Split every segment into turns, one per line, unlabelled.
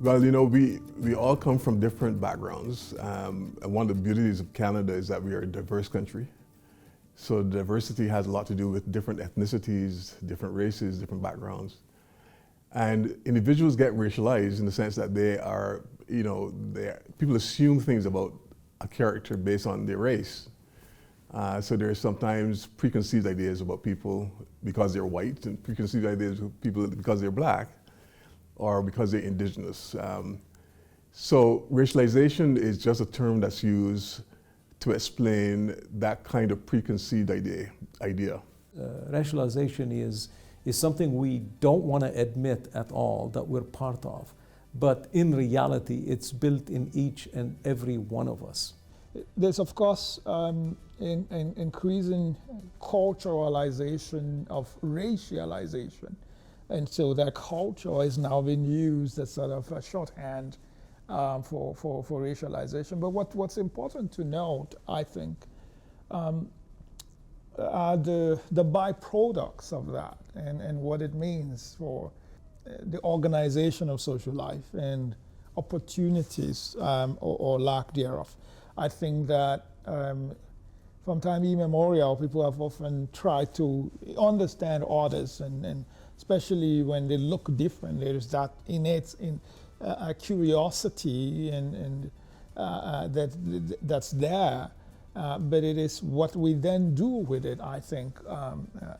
Well, we all come from different backgrounds. And one of the beauties of Canada is that we are a diverse country. So diversity has a lot to do with different ethnicities, different races, different backgrounds. And individuals get racialized in the sense that people assume things about a character based on their race. So there are sometimes preconceived ideas about people because they're white, and preconceived ideas of people because they're black, or because they're indigenous. So racialization is just a term that's used to explain that kind of preconceived idea.
Racialization is something we don't want to admit at all that we're part of. But in reality, it's built in each and every one of us.
There's, of course, increasing culturalization of racialization. And so that culture is now being used as sort of a shorthand for racialization. But what's important to note, I think, are the byproducts of that and what it means for the organization of social life and opportunities or lack thereof. I think that from time immemorial, people have often tried to understand others, and especially when they look different, there's that innate curiosity and that's there. But it is what we then do with it, I think,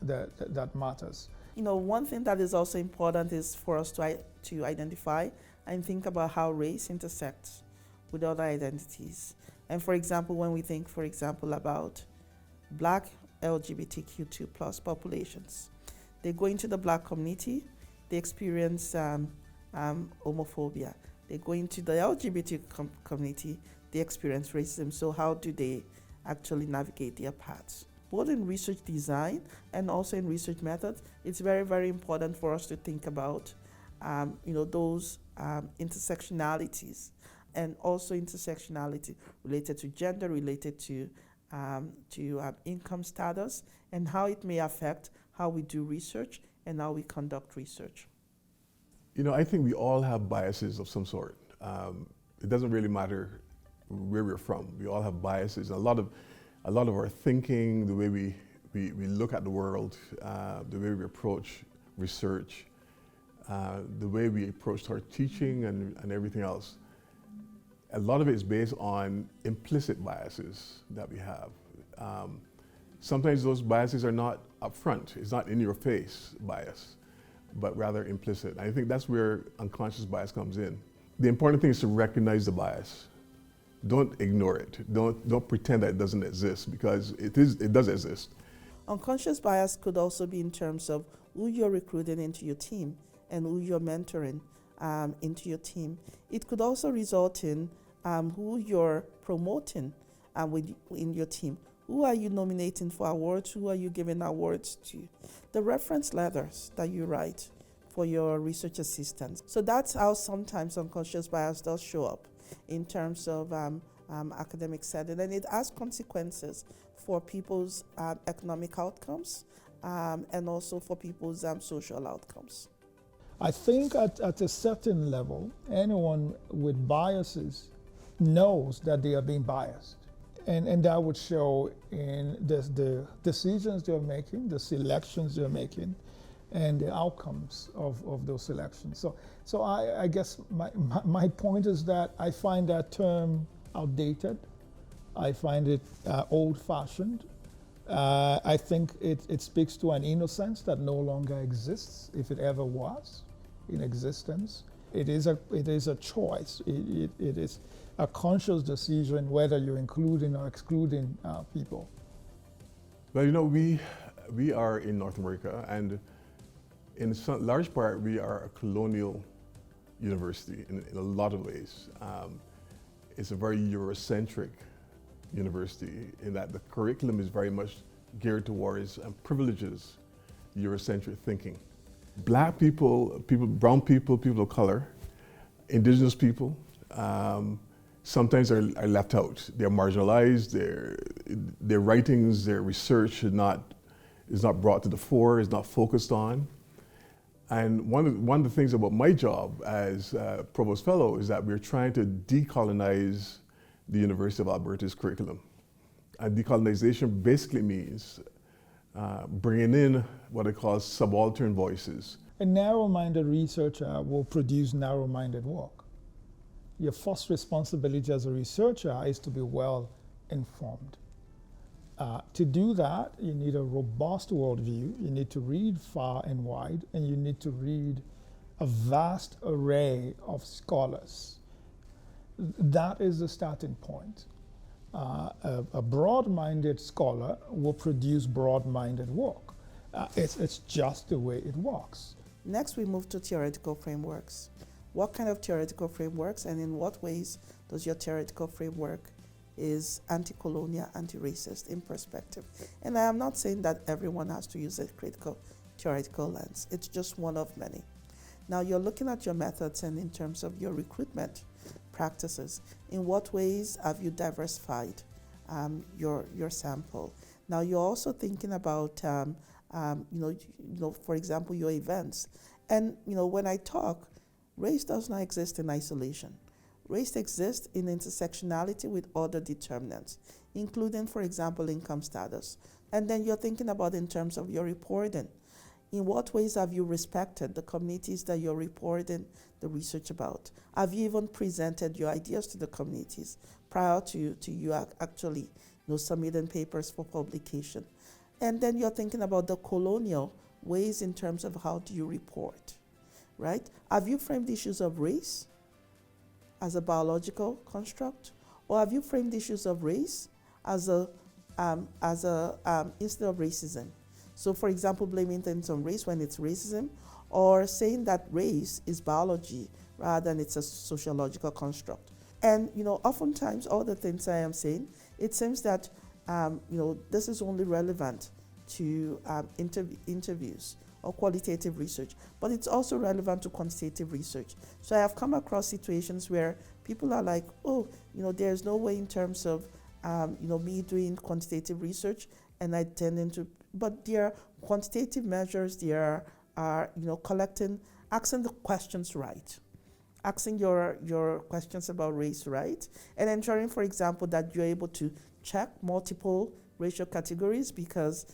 that matters.
One thing that is also important is for us to identify and think about how race intersects with other identities. And for example, when we think, for example, about Black LGBTQ2+ populations, they go into the Black community, they experience homophobia. They go into the LGBT community, they experience racism. So how do they actually navigate their paths? Both in research design and also in research methods, it's very, very important for us to think about those intersectionalities, and also intersectionality related to gender, related to income status, and how it may affect how we do research and how we conduct research.
I think we all have biases of some sort. It doesn't really matter where we're from. We all have biases. A lot of our thinking, the way we look at the world, the way we approach research, the way we approach our teaching and everything else, a lot of it is based on implicit biases that we have. Sometimes those biases are not upfront. It's not in your face bias, but rather implicit. And I think that's where unconscious bias comes in. The important thing is to recognize the bias. Don't ignore it. Don't pretend that it doesn't exist, because it does exist.
Unconscious bias could also be in terms of who you're recruiting into your team and who you're mentoring into your team. It could also result in who you're promoting in your team. Who are you nominating for awards? Who are you giving awards to? The reference letters that you write for your research assistants. So that's how sometimes unconscious bias does show up in terms of academic setting, and it has consequences for people's economic outcomes and also for people's social outcomes.
I think at a certain level, anyone with biases knows that they are being biased. And that would show in the decisions they're making, the selections they're making, and the outcomes of those selections. So I guess my point is that I find that term outdated. I find it old-fashioned. I think it speaks to an innocence that no longer exists, if it ever was in existence. It is a choice. It is a conscious decision whether you're including or excluding people.
Well, we are in North America, and in some large part we are a colonial university in a lot of ways. It's a very Eurocentric university in that the curriculum is very much geared towards and privileges Eurocentric thinking. Black people, brown people, people of color, indigenous people, sometimes are left out. They're marginalized, their writings, their research is not brought to the fore, is not focused on. And one of the things about my job as Provost Fellow is that we're trying to decolonize the University of Alberta's curriculum. And decolonization basically means bringing in what I call subaltern voices.
A narrow-minded researcher will produce narrow-minded work. Your first responsibility as a researcher is to be well informed. To do that, you need a robust worldview, you need to read far and wide, and you need to read a vast array of scholars. That is the starting point. A broad-minded scholar will produce broad-minded work. It's just the way it works.
Next, we move to theoretical frameworks. What kind of theoretical frameworks, and in what ways does your theoretical framework is anti-colonial, anti-racist in perspective? And I am not saying that everyone has to use a critical theoretical lens. It's just one of many. Now, you're looking at your methods and in terms of your recruitment practices. In what ways have you diversified your sample? Now, you're also thinking about, for example, your events. And, when I talk, race does not exist in isolation. Race exists in intersectionality with other determinants, including, for example, income status. And then you're thinking about in terms of your reporting. In what ways have you respected the communities that you're reporting the research about? Have you even presented your ideas to the communities prior to you actually submitting papers for publication? And then you're thinking about the colonial ways in terms of how do you report, right? Have you framed issues of race as a biological construct, or have you framed issues of race as instead of racism? So, for example, blaming things on race when it's racism, or saying that race is biology rather than it's a sociological construct. And oftentimes, all the things I am saying, it seems that this is only relevant to interviews or qualitative research, but it's also relevant to quantitative research. So I have come across situations where people are like, there's no way in terms of, me doing quantitative research and I tend into, but there are quantitative measures, there are asking the questions right, asking your questions about race right, and ensuring, for example, that you're able to check multiple racial categories because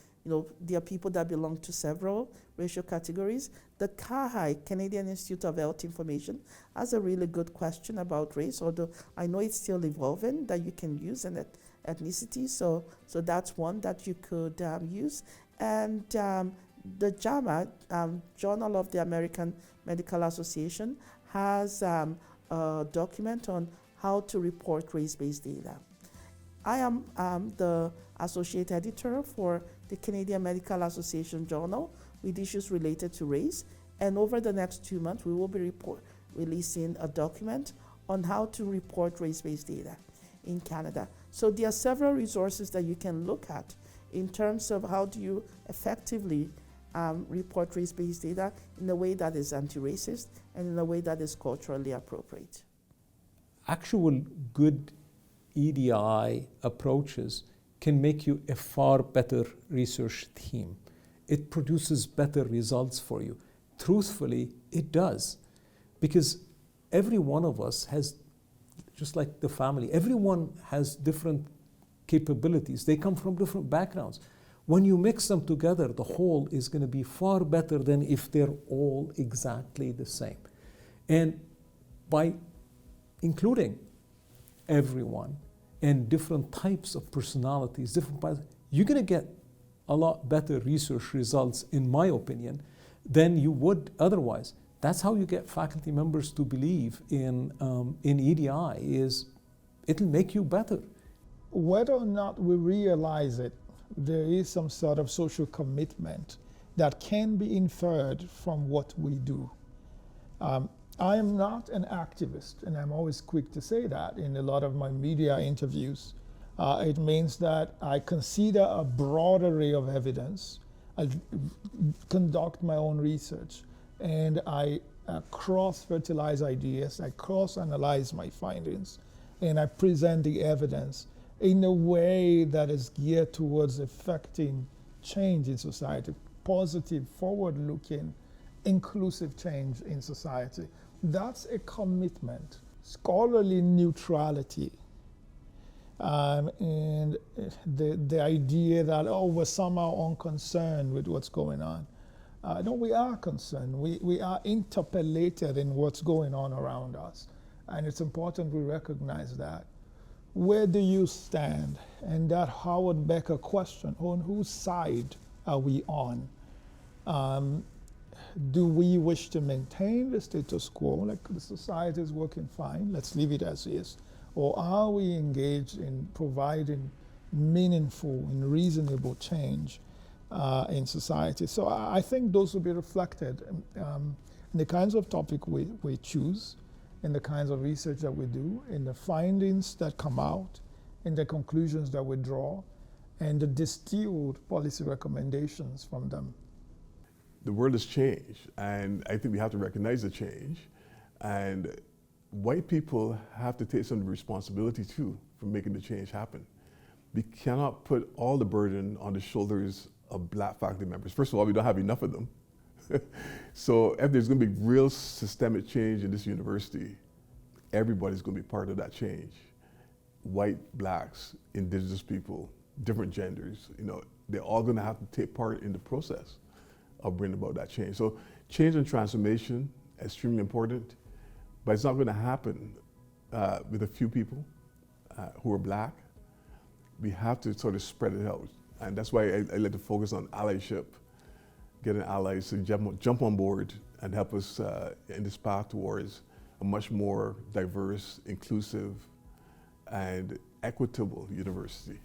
there are people that belong to several racial categories. The CAHI, Canadian Institute of Health Information, has a really good question about race, although I know it's still evolving, that you can use in ethnicity. So that's one that you could use. And the JAMA, Journal of the American Medical Association, has a document on how to report race-based data. I am the associate editor for the Canadian Medical Association Journal with issues related to race. And over the next 2 months, we will be releasing a document on how to report race-based data in Canada. So there are several resources that you can look at in terms of how do you effectively report race-based data in a way that is anti-racist and in a way that is culturally appropriate.
Actual good EDI approaches can make you a far better research team. It produces better results for you. Truthfully, it does. Because every one of us has, just like the family, everyone has different capabilities. They come from different backgrounds. When you mix them together, the whole is going to be far better than if they're all exactly the same. And by including everyone and different types of personalities, you're going to get a lot better research results, in my opinion, than you would otherwise. That's how you get faculty members to believe in EDI, is it'll make you better.
Whether or not we realize it, there is some sort of social commitment that can be inferred from what we do. I am not an activist, and I'm always quick to say that in a lot of my media interviews. It means that I consider a broad array of evidence, I conduct my own research, and I cross-fertilize ideas, I cross-analyze my findings, and I present the evidence in a way that is geared towards effecting change in society, positive, forward-looking, inclusive change in society. That's a commitment. Scholarly neutrality. And the idea that, oh, we're somehow unconcerned with what's going on. No, we are concerned. We are interpellated in what's going on around us. And it's important we recognize that. Where do you stand? And that Howard Becker question, on whose side are we on? Do we wish to maintain the status quo, like the society is working fine, let's leave it as is? Or are we engaged in providing meaningful and reasonable change in society? So I think those will be reflected in the kinds of topic we choose, in the kinds of research that we do, in the findings that come out, in the conclusions that we draw, and the distilled policy recommendations from them.
The world has changed, and I think we have to recognize the change. And white people have to take some responsibility too for making the change happen. We cannot put all the burden on the shoulders of black faculty members. First of all, we don't have enough of them. So if there's going to be real systemic change in this university, everybody's going to be part of that change. White, blacks, indigenous people, different genders, they're all going to have to take part in the process of bringing about that change. So change and transformation, extremely important, but it's not going to happen with a few people who are black. We have to sort of spread it out. And that's why I like to focus on allyship, getting allies to jump on board and help us in this path towards a much more diverse, inclusive, and equitable university.